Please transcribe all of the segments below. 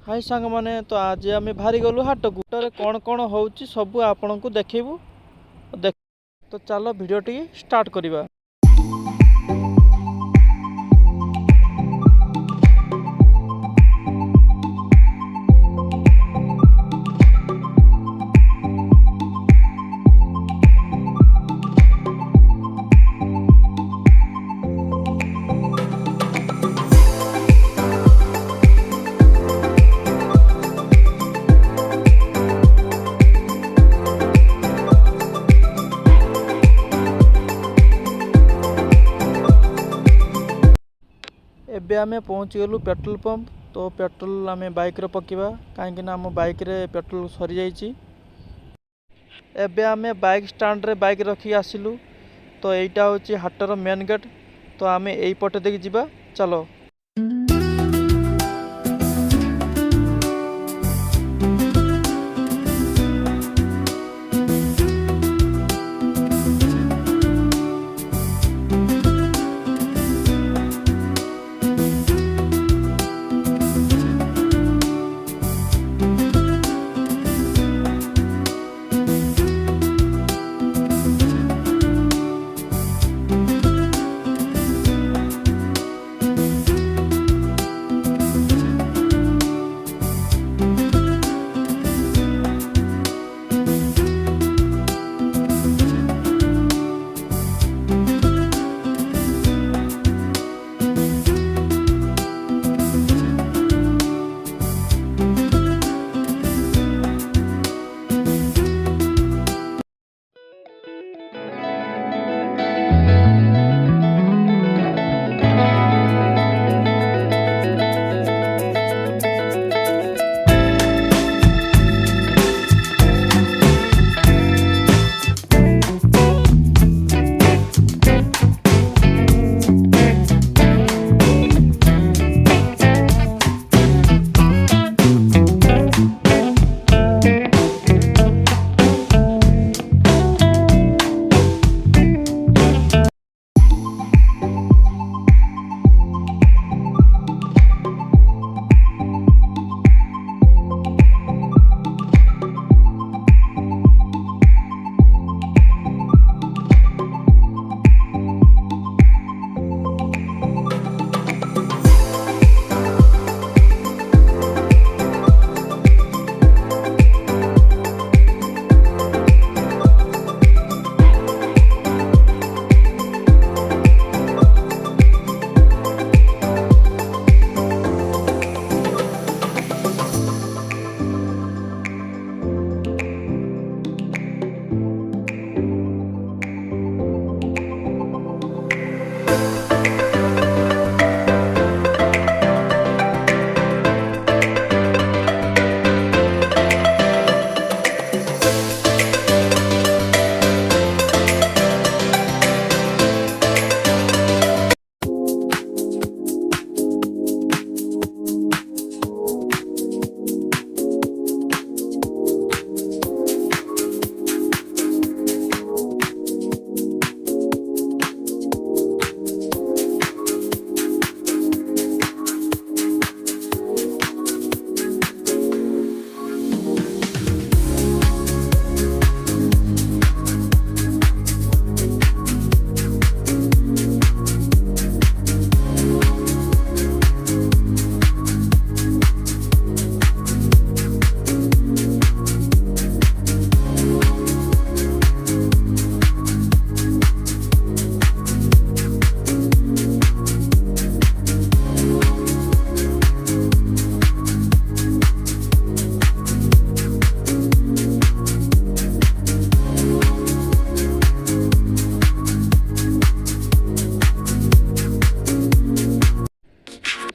हाय सांग माने तो आज आम बाहरी गलु हाट को कौन कौन होउची सबू आपण को देखू देख तो चलो वीडियो टी स्टार्ट करिबा। एबे आमे पहुँची गलु पेट्रोल पंप। तो पेट्रोल आमे बाइक रे पकेबा कहीं आम बाइक रे पेट्रोल सरी जाइए। एबे आमे बाइक स्टैंड रे बाइक रखी आसिलु। तो यहीटा हूँ हाटर मेन गेट। तो आमे यही पटे देखी जीवा चलो।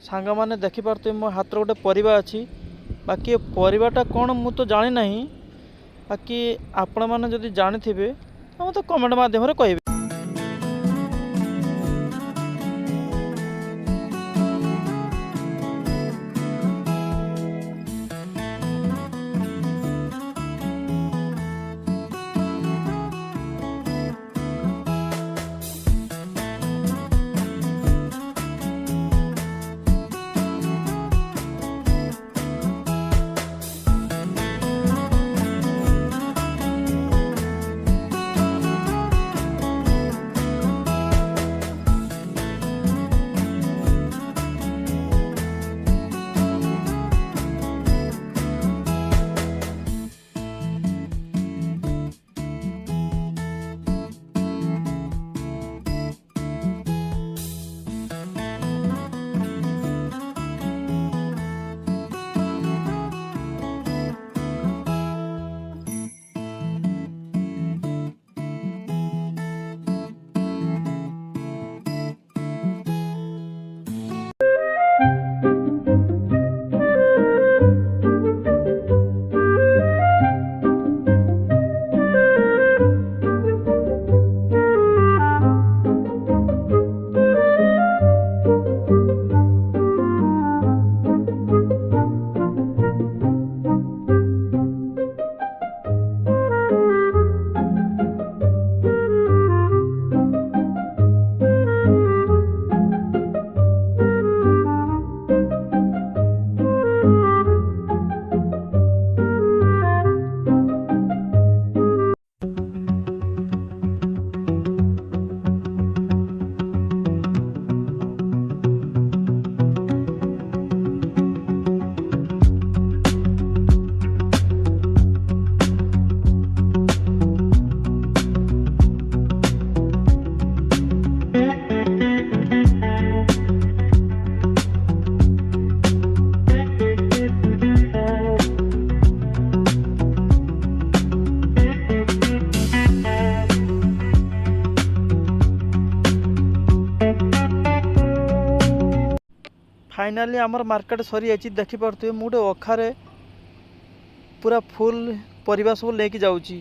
सांग मैंने देखिपे मो हाथ गोटे परिवा अच्छी बाकी परिवाटा कौन मु तो जानी ना। बाकी आपण मैंने जदि जानी थे तो कमेंट माध्यम कहे। फाइनाली आमर मार्केट सरी जाइए देखिपे। मुझे अखारे पूरा फुल परिवा सब लेकिन जाऊँगी।